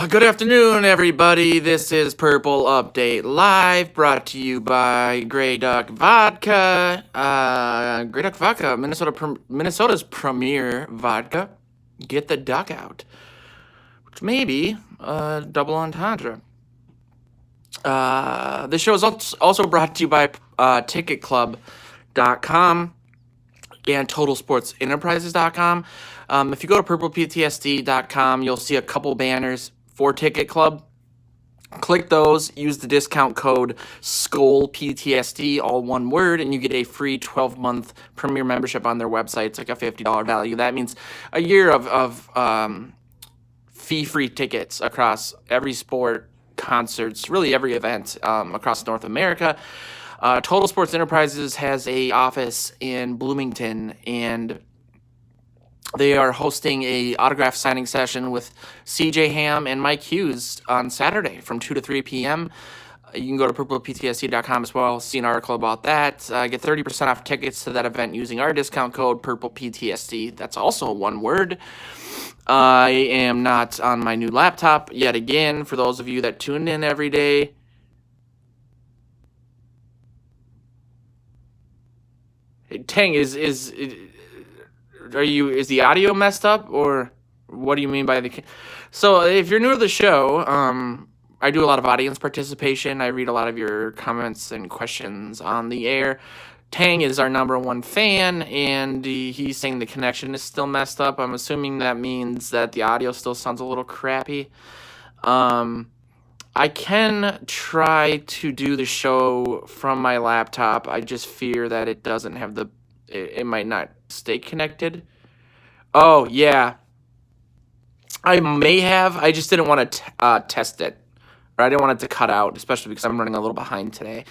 Good afternoon, everybody. This is Purple Update Live, brought to you by Grey Duck Vodka. Grey Duck Vodka, Minnesota's premier vodka. Get the duck out, which may be a double entendre. This show is also brought to you by TicketClub.com and TotalSportsEnterprises.com. If you go to purplePTSD.com, you'll see a couple banners for Ticket Club. Click those, use the discount code SKOLPTSD, all one word, and you get a free 12-month premier membership on their website. It's like a $50 value. That means a year of fee-free tickets across every sport, concerts, really every event across North America. Total Sports Enterprises has a office in Bloomington, and they are hosting a autograph signing session with CJ Ham and Mike Hughes on Saturday from 2 to 3 p.m. You can go to purpleptsd.com as well, see an article about that. Get 30% off tickets to that event using our discount code purpleptsd. That's also one word. I am not on my new laptop yet again, for those of you that tune in every day. Tang, is the audio messed up, or what do you mean by the? So if you're new to the show, I do a lot of audience participation. I read a lot of your comments and questions on the air. Tang is our number one fan, and he's saying the connection is still messed up. I'm assuming that means that the audio still sounds a little crappy. I can try to do the show from my laptop. I just fear that it doesn't have it might not stay connected. Oh, yeah. I may have. I just didn't want to test it. Or I didn't want it to cut out, especially because I'm running a little behind today.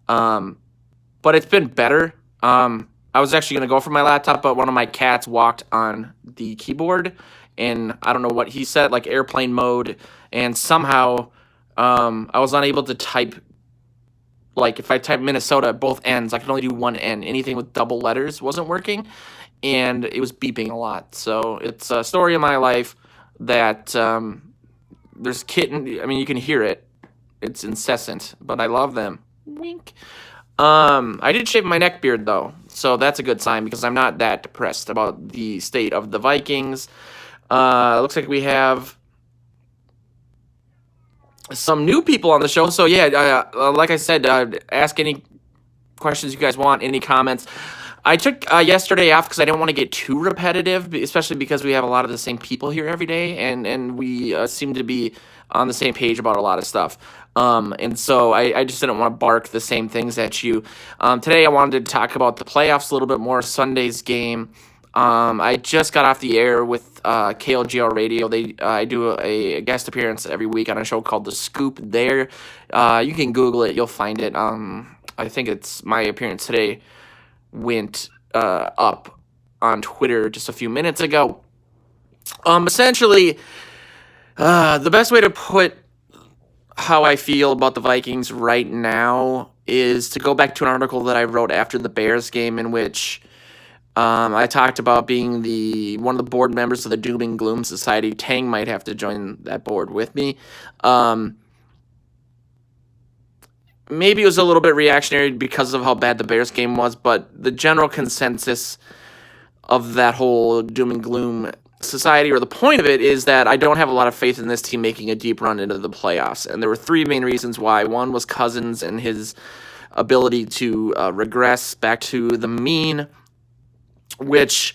But it's been better. I was actually going to go for my laptop, but one of my cats walked on the keyboard, and I don't know what he said, like airplane mode, and somehow I was unable to type. Like, if I type Minnesota at both ends, I could only do one end. Anything with double letters wasn't working, and it was beeping a lot. So it's a story of my life that there's kitten. I mean, you can hear it. It's incessant, but I love them. Wink. I did shave my neck beard, though, so that's a good sign because I'm not that depressed about the state of the Vikings. Looks like we have some new people on the show. So yeah, like I said, ask any questions you guys want, any comments. I took yesterday off because I didn't want to get too repetitive, especially because we have a lot of the same people here every day, and we seem to be on the same page about a lot of stuff. And so I just didn't want to bark the same things at you. Today I wanted to talk about the playoffs a little bit more, Sunday's game. I just got off the air with KLGR Radio. I do a guest appearance every week on a show called The Scoop there. You can Google it. You'll find it. I think it's my appearance today went up on Twitter just a few minutes ago. Essentially, the best way to put how I feel about the Vikings right now is to go back to an article that I wrote after the Bears game, in which I talked about being one of the board members of the Doom and Gloom Society. Tang might have to join that board with me. Maybe it was a little bit reactionary because of how bad the Bears game was, but the general consensus of that whole Doom and Gloom Society, or the point of it, is that I don't have a lot of faith in this team making a deep run into the playoffs. And there were three main reasons why. One was Cousins and his ability to regress back to the mean, which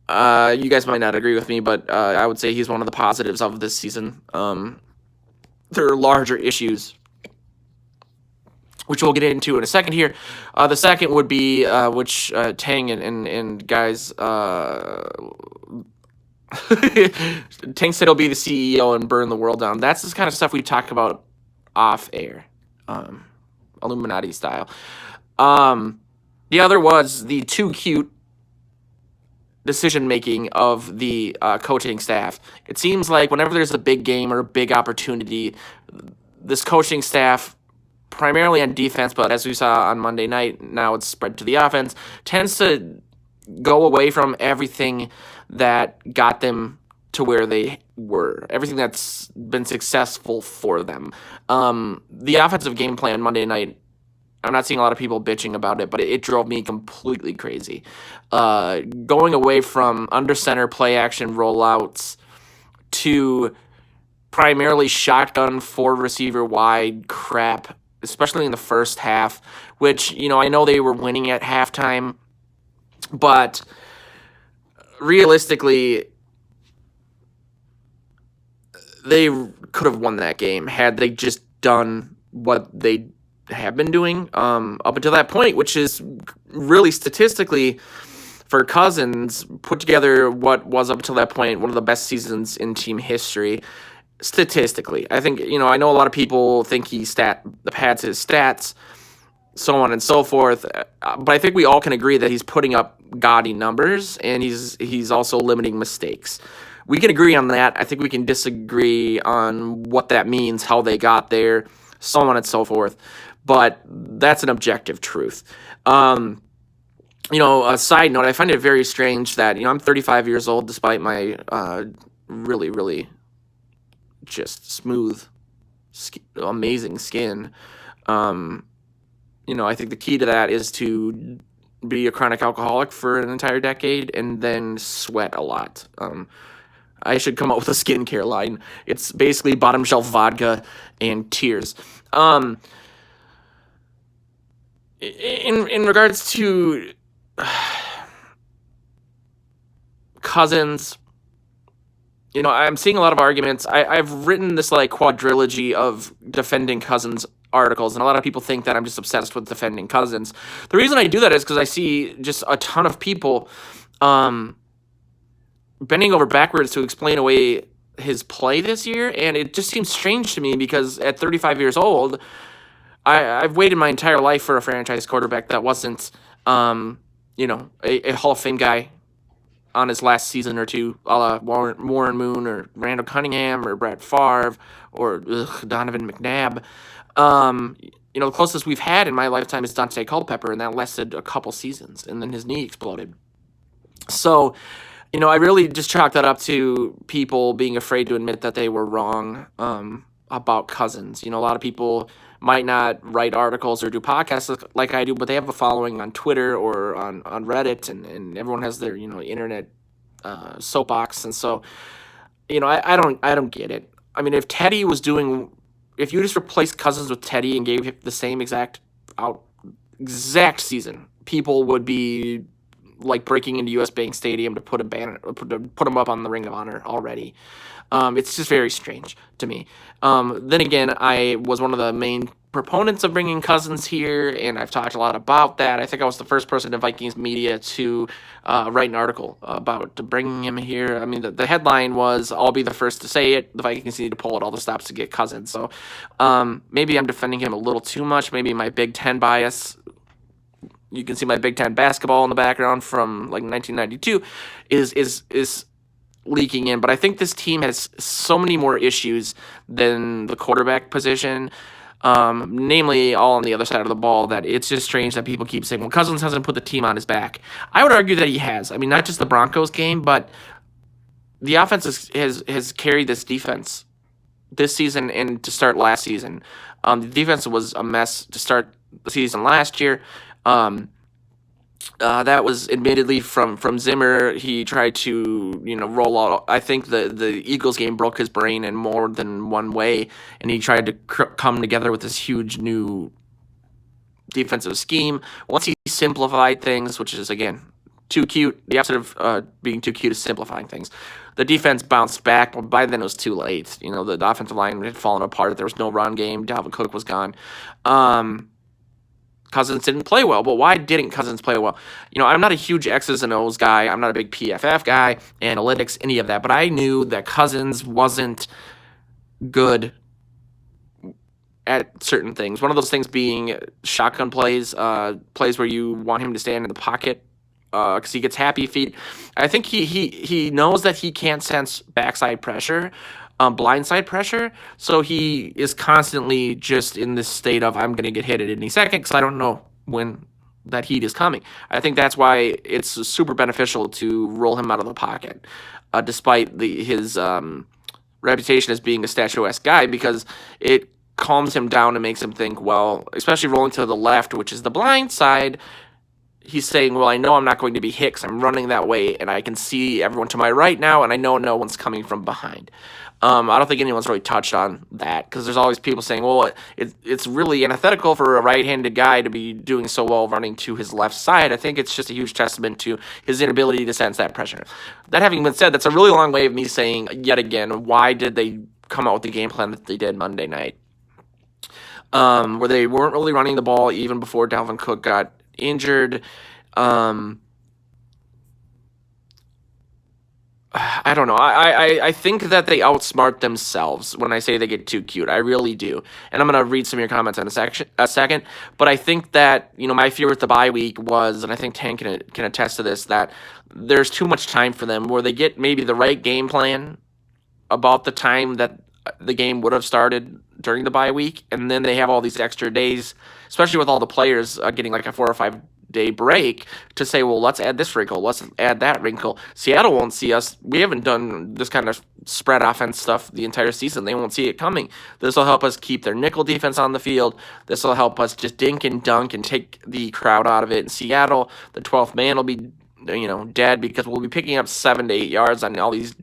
you guys might not agree with me, but I would say he's one of the positives of this season. There are larger issues, which we'll get into in a second here. The second would be, which Tang and guys, Tang said he'll be the CEO and burn the world down. That's the kind of stuff we talk about off air, Illuminati style. The other was the too cute decision-making of the coaching staff. It seems like whenever there's a big game or a big opportunity, this coaching staff, primarily on defense, but as we saw on Monday night, now it's spread to the offense, tends to go away from everything that got them to where they were, everything that's been successful for them. The offensive game plan Monday night, I'm not seeing a lot of people bitching about it, but it drove me completely crazy. Going away from under center play action rollouts to primarily shotgun 4 receiver wide crap, especially in the first half, which, I know they were winning at halftime, but realistically, they could have won that game had they just done what they have been doing up until that point, which is really statistically for Cousins put together what was up until that point one of the best seasons in team history. Statistically, I think, I know a lot of people think he pads his stats, so on and so forth, but I think we all can agree that he's putting up gaudy numbers, and he's also limiting mistakes. We can agree on that. I think we can disagree on what that means, how they got there, so on and so forth, but that's an objective truth. A side note, I find it very strange that, I'm 35 years old despite my really, really just smooth, amazing skin. I think the key to that is to be a chronic alcoholic for an entire decade and then sweat a lot. I should come up with a skincare line. It's basically bottom shelf vodka and tears. In regards to Cousins, I'm seeing a lot of arguments. I've written this quadrilogy of defending Cousins articles, and a lot of people think that I'm just obsessed with defending Cousins. The reason I do that is because I see just a ton of people bending over backwards to explain away his play this year, and it just seems strange to me because at 35 years old, I've waited my entire life for a franchise quarterback that wasn't, a Hall of Fame guy on his last season or two, a la Warren Moon or Randall Cunningham or Brett Favre or Donovan McNabb. The closest we've had in my lifetime is Dante Culpepper, and that lasted a couple seasons, and then his knee exploded. So, I really just chalk that up to people being afraid to admit that they were wrong about Cousins. A lot of people might not write articles or do podcasts like I do, but they have a following on Twitter or on Reddit, and everyone has their, internet soapbox. And so, I don't get it. I mean, if you just replaced Cousins with Teddy and gave him the same exact season, people would be breaking into US Bank Stadium to put him up on the Ring of Honor already. It's just very strange to me. Then again, I was one of the main proponents of bringing Cousins here, and I've talked a lot about that. I think I was the first person in Vikings media to write an article about bringing him here. I mean, the headline was, "I'll be the first to say it, the Vikings need to pull out all the stops to get Cousins." So maybe I'm defending him a little too much. Maybe my Big Ten bias, you can see my Big Ten basketball in the background from 1992, is leaking in. But I think this team has so many more issues than the quarterback position, namely all on the other side of the ball, that it's just strange that people keep saying, well, Cousins hasn't put the team on his back. I would argue that he has. I mean, not just the Broncos game, but the offense has carried this defense this season and to start last season. The defense was a mess to start the season last year. That was admittedly from Zimmer. He tried to, roll out. I think the Eagles game broke his brain in more than one way, and he tried to come together with this huge new defensive scheme. Once he simplified things, which is, again, too cute, the opposite of being too cute is simplifying things. The defense bounced back, but by then it was too late. The offensive line had fallen apart. There was no run game. Dalvin Cook was gone. Cousins didn't play well, but why didn't Cousins play well? I'm not a huge X's and O's guy. I'm not a big PFF guy, analytics, any of that, but I knew that Cousins wasn't good at certain things. One of those things being shotgun plays, plays where you want him to stand in the pocket because he gets happy feet. I think he knows that he can't sense backside pressure, blindside pressure, so he is constantly just in this state of, I'm going to get hit at any second because I don't know when that heat is coming. I think that's why it's super beneficial to roll him out of the pocket, despite his reputation as being a statuesque guy, because it calms him down and makes him think, well, especially rolling to the left, which is the blind side. He's saying, well, I know I'm not going to be hit 'cause I'm running that way, and I can see everyone to my right now, and I know no one's coming from behind. I don't think anyone's really touched on that, because there's always people saying, well, it's really antithetical for a right-handed guy to be doing so well running to his left side. I think it's just a huge testament to his inability to sense that pressure. That having been said, that's a really long way of me saying, yet again, why did they come out with the game plan that they did Monday night? Where they weren't really running the ball even before Dalvin Cook got injured. I don't know. I think that they outsmart themselves when I say they get too cute. I really do. And I'm going to read some of your comments in a second. But I think that, my fear with the bye week was, and I think Tan can attest to this, that there's too much time for them where they get maybe the right game plan about the time that the game would have started during the bye week, and then they have all these extra days, especially with all the players getting like a 4 or 5 day break, to say, well, let's add this wrinkle, let's add that wrinkle. Seattle won't see us. We haven't done this kind of spread offense stuff the entire season. They won't see it coming. This will help us keep their nickel defense on the field. This will help us just dink and dunk and take the crowd out of it. In Seattle, the 12th man will be dead, because we'll be picking up 7 to 8 yards on all these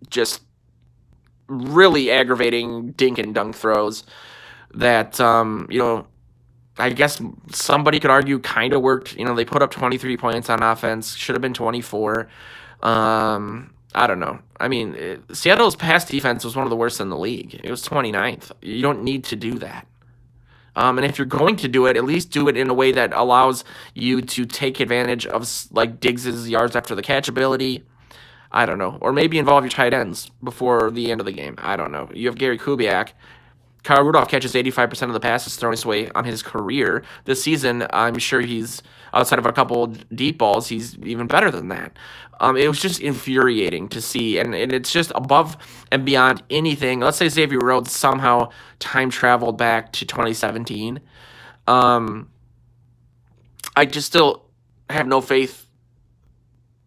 just really aggravating dink and dunk throws that, I guess somebody could argue kind of worked. They put up 23 points on offense. Should have been 24. I don't know. I mean, Seattle's pass defense was one of the worst in the league. It was 29th. You don't need to do that. And if you're going to do it, at least do it in a way that allows you to take advantage of, like, Diggs's yards after the catch ability. I don't know. Or maybe involve your tight ends before the end of the game. I don't know. You have Gary Kubiak. Kyle Rudolph catches 85% of the passes thrown his way on his career. This season, I'm sure he's, outside of a couple deep balls, he's even better than that. It was just infuriating to see, and it's just above and beyond anything. Let's say Xavier Rhodes somehow time traveled back to 2017. I just still have no faith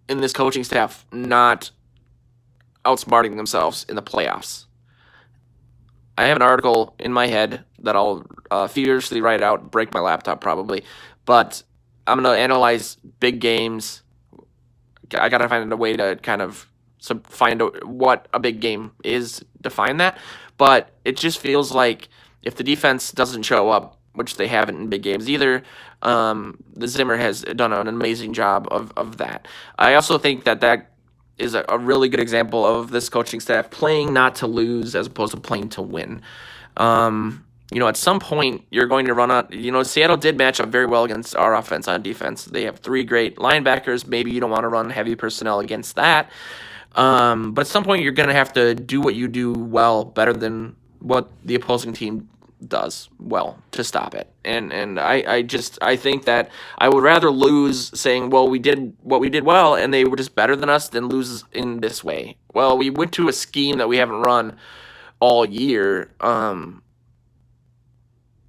in this coaching staff not outsmarting themselves in the playoffs. I have an article in my head that I'll furiously write out, break my laptop probably, but I'm going to analyze big games. I got to find a way to kind of find what a big game is, define that, but it just feels like if the defense doesn't show up, which they haven't in big games either, the Zimmer has done an amazing job of that. I also think that is a really good example of this coaching staff playing not to lose as opposed to playing to win. At some point, you're going to run out. Seattle did match up very well against our offense on defense. They have 3 great linebackers. Maybe you don't want to run heavy personnel against that. But at some point, you're going to have to do what you do well better than what the opposing team does well to stop it. And I think that I would rather lose saying, well, we did what we did well and they were just better than us, than lose in this way. Well, we went to a scheme that we haven't run all year, and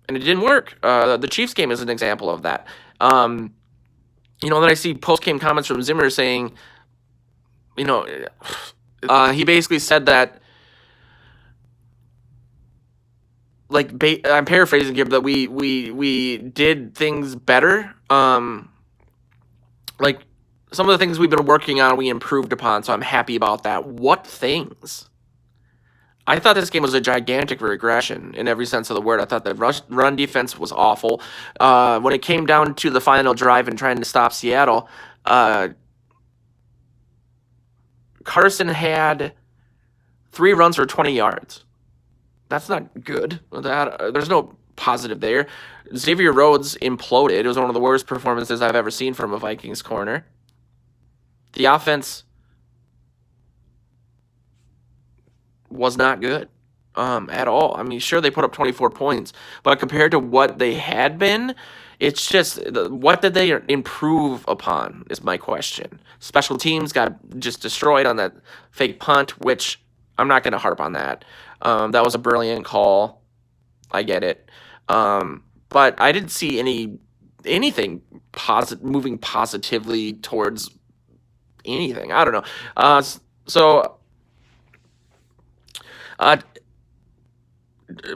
it didn't work. The Chiefs game is an example of that. Then I see post-game comments from Zimmer saying, he basically said that, like, I'm paraphrasing here, but we did things better. Like, some of the things we've been working on, we improved upon, so I'm happy about that. What things? I thought this game was a gigantic regression in every sense of the word. I thought the run defense was awful. When it came down to the final drive and trying to stop Seattle, Carson had 3 runs for 20 yards. That's not good. There's no positive there. Xavier Rhodes imploded. It was one of the worst performances I've ever seen from a Vikings corner. The offense was not good at all. I mean, sure, they put up 24 points, but compared to what they had been, it's just, what did they improve upon is my question. Special teams got just destroyed on that fake punt, which I'm not going to harp on that. That was a brilliant call. I get it. but I didn't see anything moving positively towards anything. I don't know. So uh,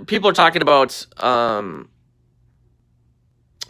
people are talking about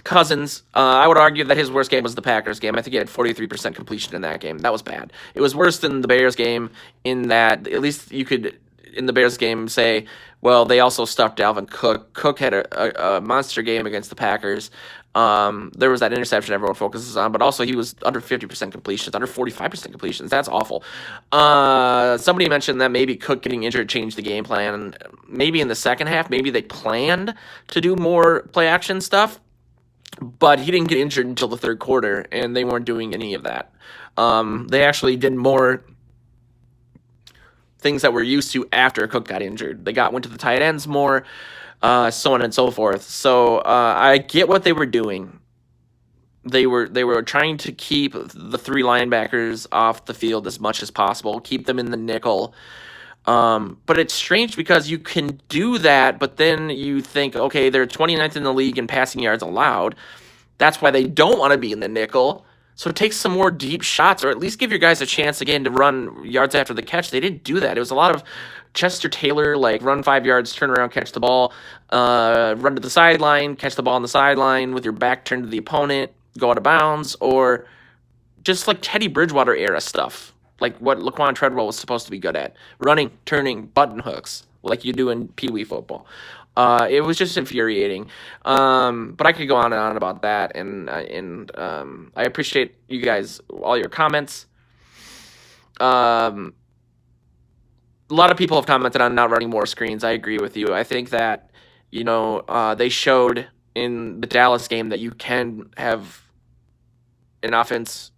Cousins. I would argue that his worst game was the Packers game. I think he had 43% completion in that game. That was bad. It was worse than the Bears game in that at least you could, in the Bears game, say, well, they also stuffed Dalvin Cook. Cook had a monster game against the Packers. There was that interception everyone focuses on, but also he was under 50% completions, under 45% completions. That's awful. Somebody mentioned that maybe Cook getting injured changed the game plan. Maybe in the second half, maybe they planned to do more play action stuff. But he didn't get injured until the third quarter, and they weren't doing any of that. They actually did more things that we're used to after Cook got injured. They went to the tight ends more, so on and so forth. So I get what they were doing. They were trying to keep the three linebackers off the field as much as possible, keep them in the nickel. But it's strange because you can do that, but then you think, okay, they're 29th in the league in passing yards allowed. That's why they don't want to be in the nickel. So take some more deep shots, or at least give your guys a chance again to run yards after the catch. They didn't do that. It was a lot of Chester Taylor, like run 5 yards, turn around, catch the ball, run to the sideline, catch the ball on the sideline with your back turned to the opponent, go out of bounds, or just like Teddy Bridgewater era stuff. Like what Laquan Treadwell was supposed to be good at. Running, turning, button hooks, like you do in Pee Wee football. It was just infuriating. But I could go on and on about that. And I appreciate you guys, all your comments. A lot of people have commented on not running more screens. I agree with you. I think that, they showed in the Dallas game that you can have an offense,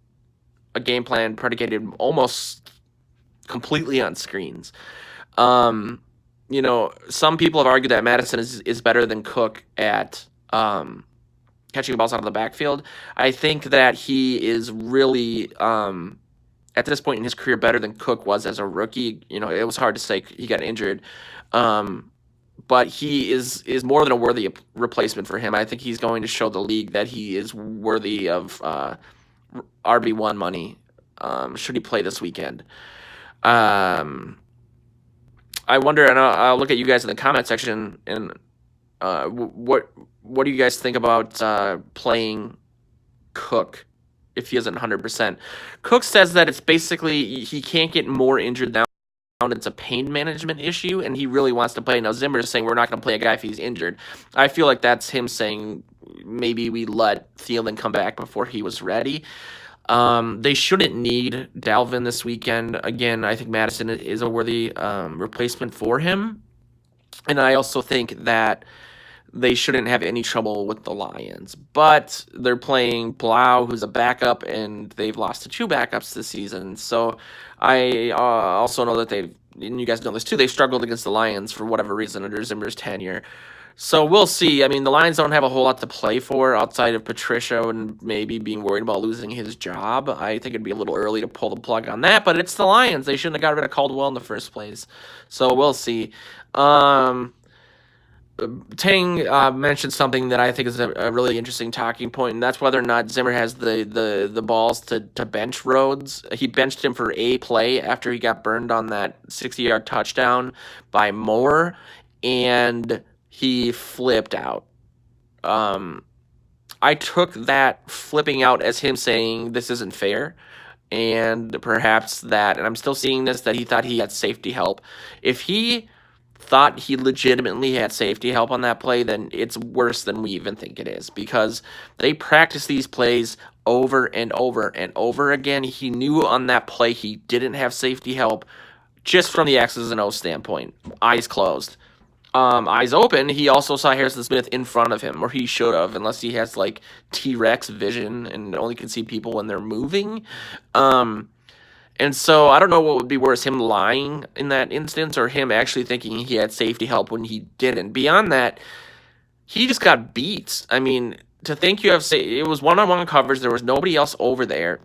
a game plan predicated almost completely on screens. Some people have argued that Madison is better than Cook at catching balls out of the backfield. I think that he is really, at this point in his career, better than Cook was as a rookie. It was hard to say, he got injured. But he is more than a worthy replacement for him. I think he's going to show the league that he is worthy of RB1 money, should he play this weekend. I wonder, and I'll look at you guys in the comment section, and what do you guys think about playing Cook if he isn't 100%? Cook says that it's basically he can't get more injured now. It's a pain management issue, and he really wants to play. Now Zimmer is saying we're not going to play a guy if he's injured. I feel like that's him saying maybe we let Thielen come back before he was ready. They shouldn't need Dalvin this weekend. Again, I think Madison is a worthy replacement for him. And I also think that they shouldn't have any trouble with the Lions. But they're playing Blau, who's a backup, and they've lost to 2 backups this season. So I also know that and you guys know this too, they struggled against the Lions for whatever reason under Zimmer's tenure. So we'll see. I mean, the Lions don't have a whole lot to play for outside of Patricia and maybe being worried about losing his job. I think it'd be a little early to pull the plug on that, but it's the Lions. They shouldn't have got rid of Caldwell in the first place. So we'll see. Tang mentioned something that I think is a really interesting talking point, and that's whether or not Zimmer has the balls to bench Rhodes. He benched him for a play after he got burned on that 60-yard touchdown by Moore, and he flipped out. I took that flipping out as him saying this isn't fair, and perhaps that, and I'm still seeing this, that he thought he had safety help. If he thought he legitimately had safety help on that play, then it's worse than we even think it is, because they practice these plays over and over and over again. He knew on that play he didn't have safety help just from the X's and O's standpoint. Eyes closed. Eyes open, he also saw Harrison Smith in front of him, or he should have, unless he has like T-Rex vision and only can see people when they're moving. And so I don't know what would be worse, him lying in that instance or him actually thinking he had safety help when he didn't. Beyond that, he just got beat. I mean, to think you have it was one-on-one coverage, there was nobody else over there,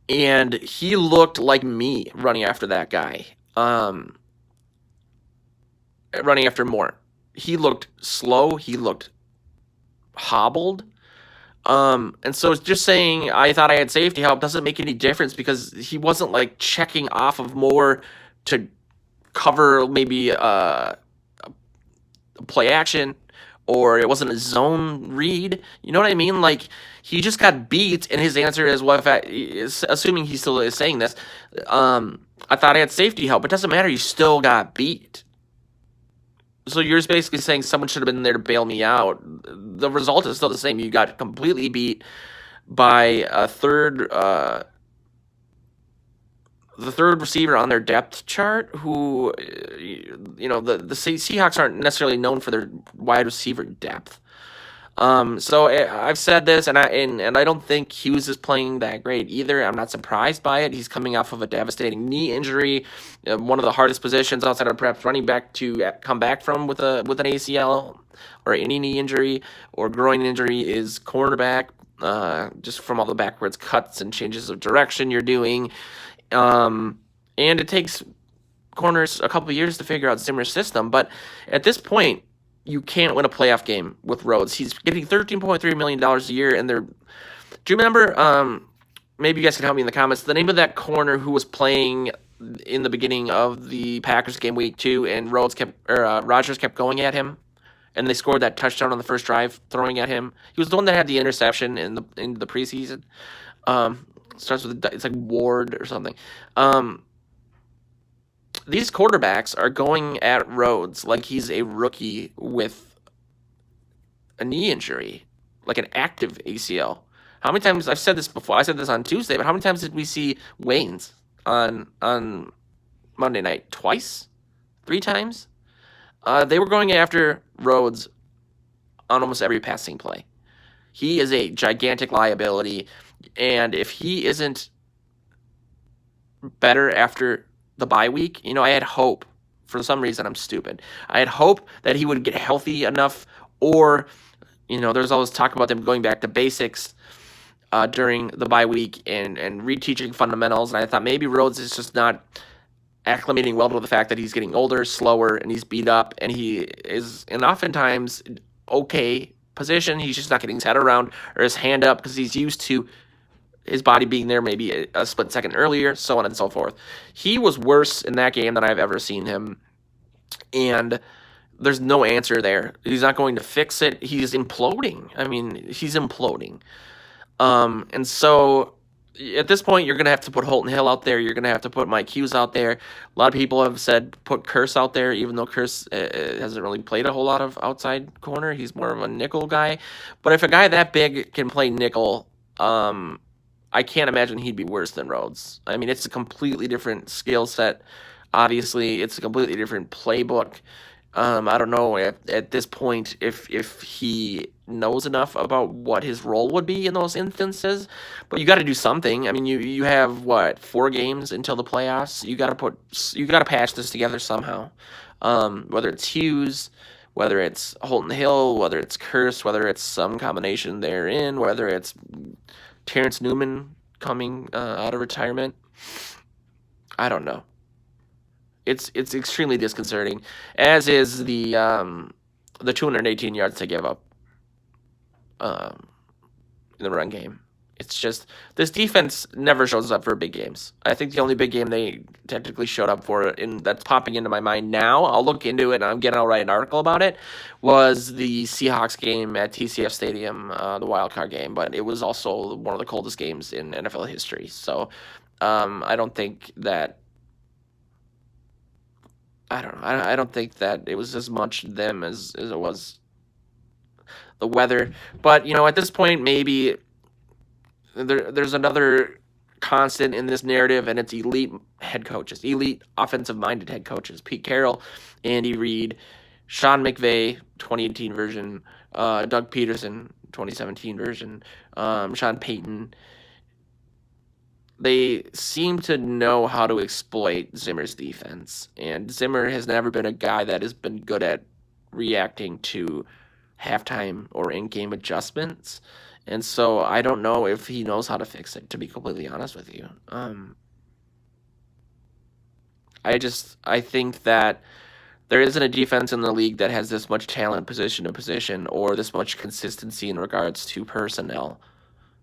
and he looked like me running after that guy. Running after Moore. He looked slow. He looked hobbled. And so just saying I thought I had safety help doesn't make any difference because he wasn't like checking off of more to cover maybe a play action, or it wasn't a zone read. You know what I mean? Like he just got beat, and his answer is, "Well, if I is assuming he still is saying this, I thought I had safety help. It doesn't matter. You still got beat." So you're just basically saying someone should have been there to bail me out. The result is still the same. You got completely beat by the third receiver on their depth chart, who, the Seahawks aren't necessarily known for their wide receiver depth. So I've said this, and I don't think Hughes is playing that great either. I'm not surprised by it. He's coming off of a devastating knee injury, one of the hardest positions outside of perhaps running back to come back from with an ACL or any knee injury or groin injury is cornerback. Just from all the backwards cuts and changes of direction you're doing, and it takes corners a couple of years to figure out Zimmer's system. But at this point, you can't win a playoff game with Rhodes. He's getting $13.3 million a year, and do you remember? Maybe you guys can help me in the comments. The name of that corner who was playing in the beginning of the Packers game week 2, and Rodgers kept going at him, and they scored that touchdown on the first drive, throwing at him. He was the one that had the interception in the preseason. Starts with it's like Ward or something. These quarterbacks are going at Rhodes like he's a rookie with a knee injury, like an active ACL. How many times, I've said this before, I said this on Tuesday, but how many times did we see Waynes on Monday night? Twice? 3 times? They were going after Rhodes on almost every passing play. He is a gigantic liability, and if he isn't better after the bye week, I had hope. For some reason, I'm stupid. I had hope that he would get healthy enough, or, there's always talk about them going back to basics during the bye week and reteaching fundamentals, and I thought maybe Rhodes is just not acclimating well to the fact that he's getting older, slower, and he's beat up, and he is in oftentimes okay position. He's just not getting his head around or his hand up because he's used to his body being there maybe a split second earlier, so on and so forth. He was worse in that game than I've ever seen him, and there's no answer there. He's not going to fix it. He's imploding. I mean, he's imploding. And so at this point, you're going to have to put Holton Hill out there. You're going to have to put Mike Hughes out there. A lot of people have said put Curse out there, even though Curse hasn't really played a whole lot of outside corner. He's more of a nickel guy. But if a guy that big can play nickel, I can't imagine he'd be worse than Rhodes. I mean, it's a completely different skill set. Obviously, it's a completely different playbook. I don't know at this point if he knows enough about what his role would be in those instances, but you got to do something. I mean, you have 4 games until the playoffs. You got to patch this together somehow. Whether it's Hughes, whether it's Holton Hill, whether it's Curse, whether it's some combination therein, whether it's Terrence Newman coming out of retirement. I don't know. It's extremely disconcerting, as is the 218 yards they give up in the run game. It's just this defense never shows up for big games. I think the only big game they technically showed up for, and that's popping into my mind now, I'll look into it and I'll write an article about it, was the Seahawks game at TCF Stadium, the wild card game. But it was also one of the coldest games in NFL history. So I don't think that. I don't know. I don't think that it was as much them as it was the weather. But at this point, maybe there's another constant in this narrative, and it's elite head coaches, elite offensive-minded head coaches. Pete Carroll, Andy Reid, Sean McVay, 2018 version, Doug Peterson, 2017 version, Sean Payton. They seem to know how to exploit Zimmer's defense, and Zimmer has never been a guy that has been good at reacting to halftime or in-game adjustments. And so I don't know if he knows how to fix it, to be completely honest with you. I think that there isn't a defense in the league that has this much talent position to position or this much consistency in regards to personnel.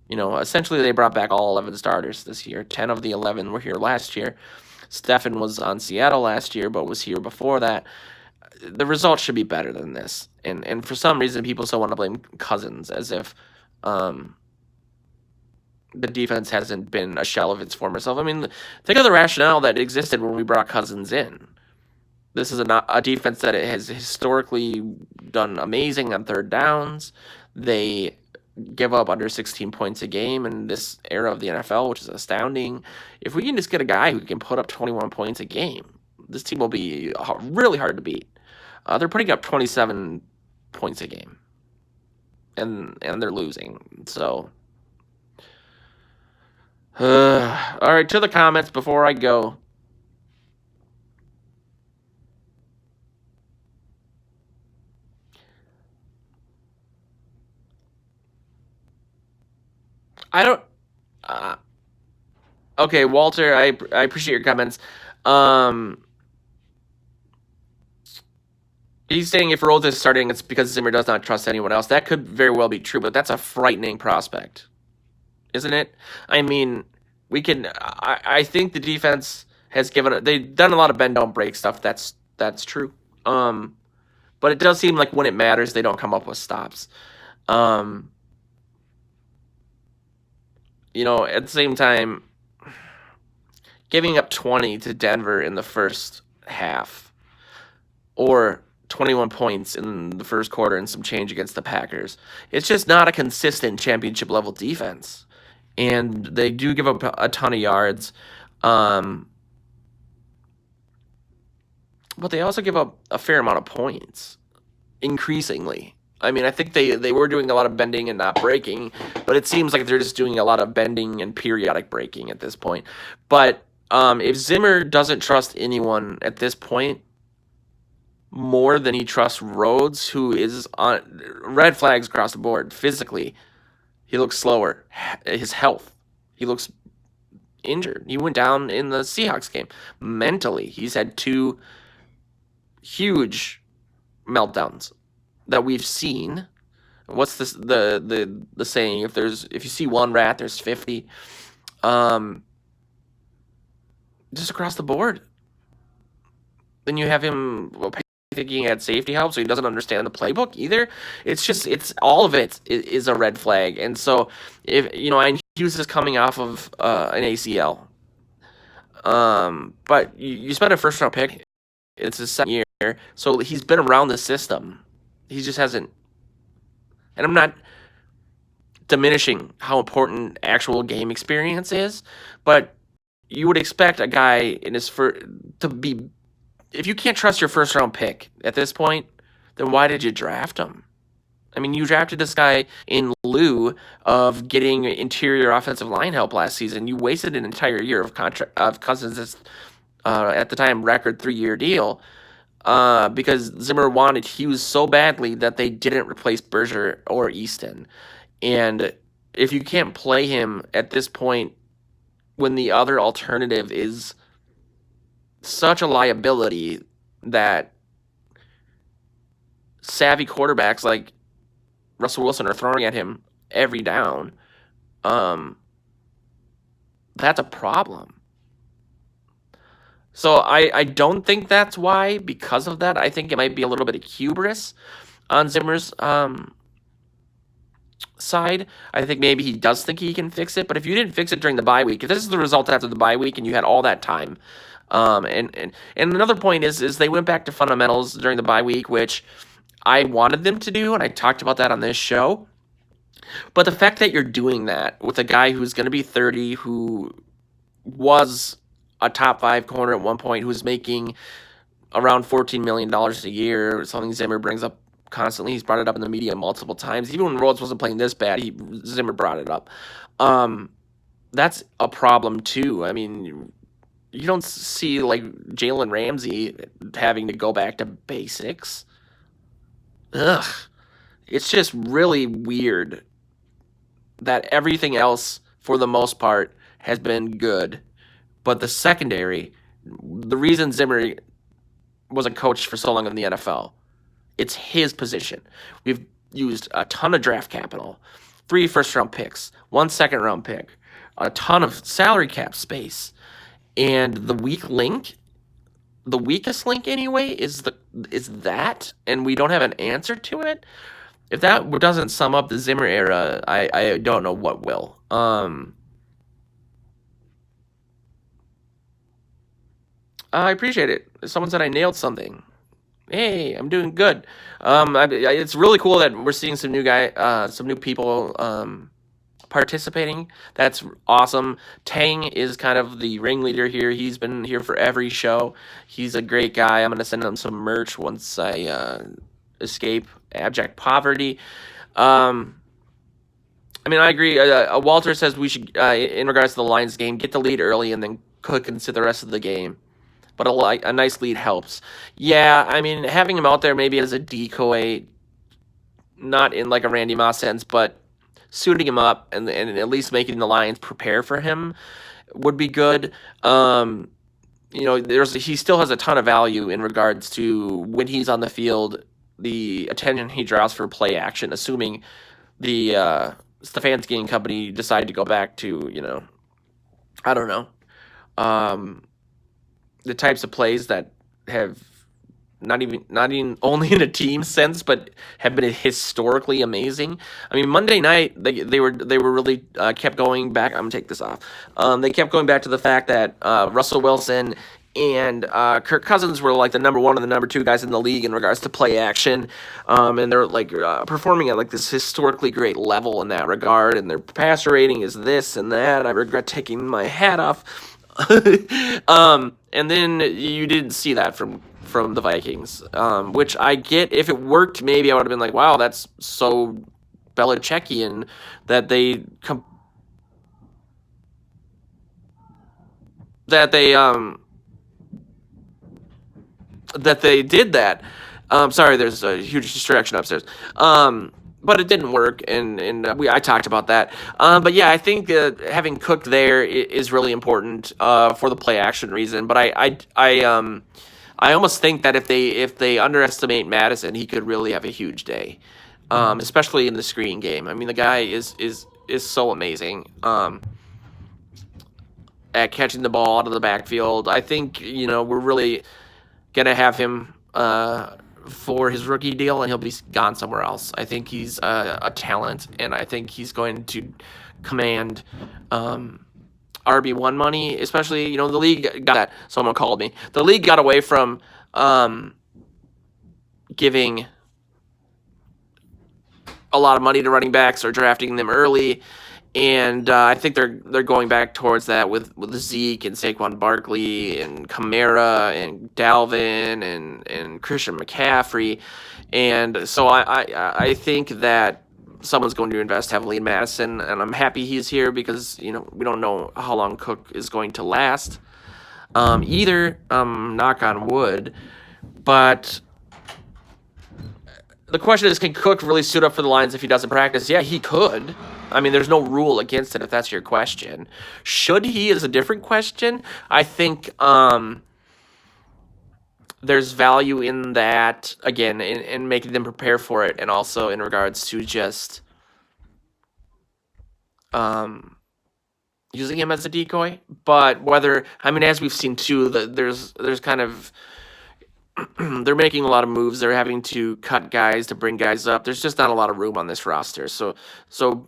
Essentially they brought back all 11 starters this year. 10 of the 11 were here last year. Stefan was on Seattle last year, but was here before that. The results should be better than this. And for some reason, people still want to blame Cousins as if the defense hasn't been a shell of its former self. I mean, think of the rationale that existed when we brought Cousins in. This is a defense that has historically done amazing on third downs. They give up under 16 points a game in this era of the NFL, which is astounding. If we can just get a guy who can put up 21 points a game, this team will be really hard to beat. They're putting up 27 points a game, and they're losing. So, all right, to the comments before I go. I don't. Okay, Walter, I appreciate your comments. He's saying if Rhodes is starting, it's because Zimmer does not trust anyone else. That could very well be true, but that's a frightening prospect, isn't it? I mean, we can. I think the defense has they've done a lot of bend don't break stuff. That's true. But it does seem like when it matters, they don't come up with stops. At the same time, giving up 20 to Denver in the first half, or 21 points in the first quarter and some change against the Packers, it's just not a consistent championship level defense. And they do give up a ton of yards. But they also give up a fair amount of points, increasingly. I mean, I think they were doing a lot of bending and not breaking, but it seems like they're just doing a lot of bending and periodic breaking at this point. But if Zimmer doesn't trust anyone at this point more than he trusts Rhodes, who is on red flags across the board physically, he looks slower. His health, he looks injured. He went down in the Seahawks game. Mentally, he's had 2 huge meltdowns that we've seen. What's this the saying? If you see one rat, there's 50. Just across the board. Then you have him thinking at safety help, so he doesn't understand the playbook either. It's all of it is a red flag. And so if and Hughes is coming off of an ACL. But you spent a first round pick. It's his second year, so he's been around the system. He just hasn't. And I'm not diminishing how important actual game experience is, but you would expect a guy in his to be. If you can't trust your first round pick at this point, then why did you draft him? I mean, you drafted this guy in lieu of getting interior offensive line help last season. You wasted an entire year of Cousins' at the time record 3-year deal because Zimmer wanted Hughes so badly that they didn't replace Berger or Easton. And if you can't play him at this point when the other alternative is such a liability that savvy quarterbacks like Russell Wilson are throwing at him every down, that's a problem. So I don't think that's why. Because of that, I think it might be a little bit of hubris on Zimmer's side. I think maybe he does think he can fix it, but if you didn't fix it during the bye week, if this is the result after the bye week and you had all that time, and another point is they went back to fundamentals during the bye week, which I wanted them to do, and I talked about that on this show. But the fact that you're doing that with a guy who's going to be 30, who was a top 5 corner at one point, who's making around $14 million a year, something Zimmer brings up constantly. He's brought it up in the media multiple times. Even when Rhodes wasn't playing this bad, Zimmer brought it up. That's a problem too. I mean, you don't see like Jalen Ramsey having to go back to basics. Ugh. It's just really weird that everything else, for the most part, has been good. But the secondary, the reason Zimmer was a coach for so long in the NFL. It's his position. We've used a ton of draft capital, 3 first-round picks, 1 second-round pick, a ton of salary cap space, and the weakest link anyway, is that, and we don't have an answer to it. If that doesn't sum up the Zimmer era, I don't know what will. I appreciate it. Someone said I nailed something. Hey, I'm doing good. It's really cool that we're seeing some new people participating. That's awesome. Tang is kind of the ringleader here. He's been here for every show. He's a great guy. I'm gonna send him some merch once I escape abject poverty. I mean, I agree. Walter says we should, in regards to the Lions game, get the lead early and then cook and sit the rest of the game. But a nice lead helps. Yeah, I mean, having him out there maybe as a decoy, not in like a Randy Moss sense, but suiting him up and at least making the Lions prepare for him would be good. He still has a ton of value in regards to when he's on the field, the attention he draws for play action, assuming the Stefanski and company decide to go back to, I don't know, the types of plays that have not even only in a team sense, but have been historically amazing. I mean, Monday night they were really kept going back. I'm gonna take this off. They kept going back to the fact that Russell Wilson and Kirk Cousins were like the number 1 and the number 2 guys in the league in regards to play action, and they're like performing at like this historically great level in that regard. And their passer rating is this and that. I regret taking my hat off. And then you didn't see that from the Vikings, which I get. If it worked, maybe I would have been like, wow, that's so Belichickian that they did that. Sorry, there's a huge distraction upstairs. But it didn't work, and I talked about that. But yeah, I think having Cook there is really important for the play action reason. But I almost think that if they underestimate Madison, he could really have a huge day, especially in the screen game. I mean, the guy is so amazing at catching the ball out of the backfield. I think we're really gonna have him for his rookie deal, and he'll be gone somewhere else. I think he's a talent, and I think he's going to command RB1 money, especially, the league got that. Someone called me. The league got away from giving a lot of money to running backs or drafting them early, and I think they're going back towards that with Zeke and Saquon Barkley and Kamara and Dalvin and Christian McCaffrey, and so I think that someone's going to invest heavily in Madison, and I'm happy he's here because we don't know how long Cook is going to last, either. Knock on wood, but the question is, can Cook really suit up for the Lions if he doesn't practice? Yeah, he could. I mean, there's no rule against it if that's your question. Should he is a different question. I think there's value in that, again, in making them prepare for it, and also in regards to just using him as a decoy. But as we've seen too, there's kind of they're making a lot of moves. They're having to cut guys to bring guys up. There's just not a lot of room on this roster. So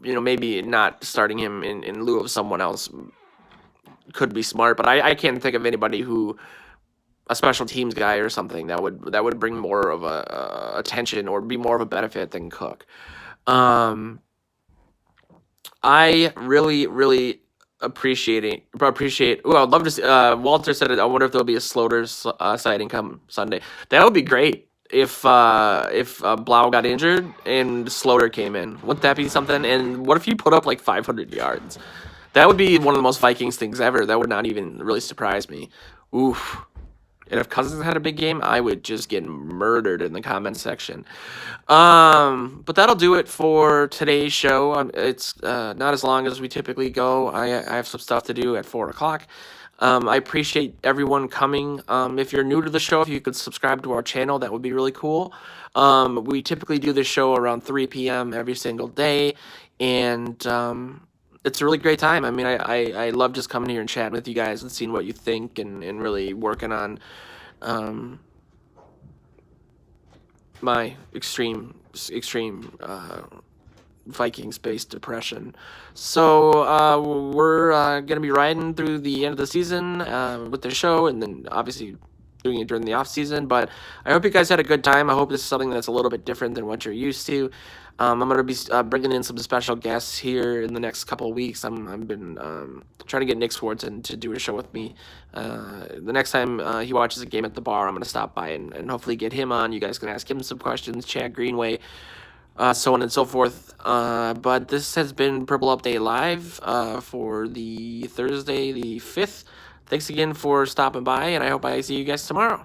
maybe not starting him in lieu of someone else could be smart. But I can't think of anybody a special teams guy or something that would bring more of a attention or be more of a benefit than Cook. I really appreciate. Oh, I'd love to see. Walter said it. I wonder if there'll be a Sloter sighting come Sunday. That would be great if Blau got injured and Sloter came in. Wouldn't that be something? And what if he put up like 500 yards? That would be one of the most Vikings things ever. That would not even really surprise me. Oof. And if Cousins had a big game, I would just get murdered in the comment section. But that'll do it for today's show. It's not as long as we typically go. I have some stuff to do at 4 o'clock. I appreciate everyone coming. If you're new to the show, if you could subscribe to our channel, that would be really cool. We typically do this show around 3 p.m. every single day, and it's a really great time. I mean, I love just coming here and chatting with you guys and seeing what you think, and really working on my extreme Vikings-based depression. So we're going to be riding through the end of the season with the show, and then obviously doing it during the off season. But I hope you guys had a good time. I hope this is something that's a little bit different than what you're used to. I'm going to be bringing in some special guests here in the next couple of weeks. I've been trying to get Nick Swartzen to do a show with me. The next time he watches a game at the bar, I'm going to stop by and hopefully get him on. You guys can ask him some questions. Chad Greenway. So on and so forth. But this has been Purple Update Live for the Thursday the 5th. Thanks again for stopping by, and I hope I see you guys tomorrow.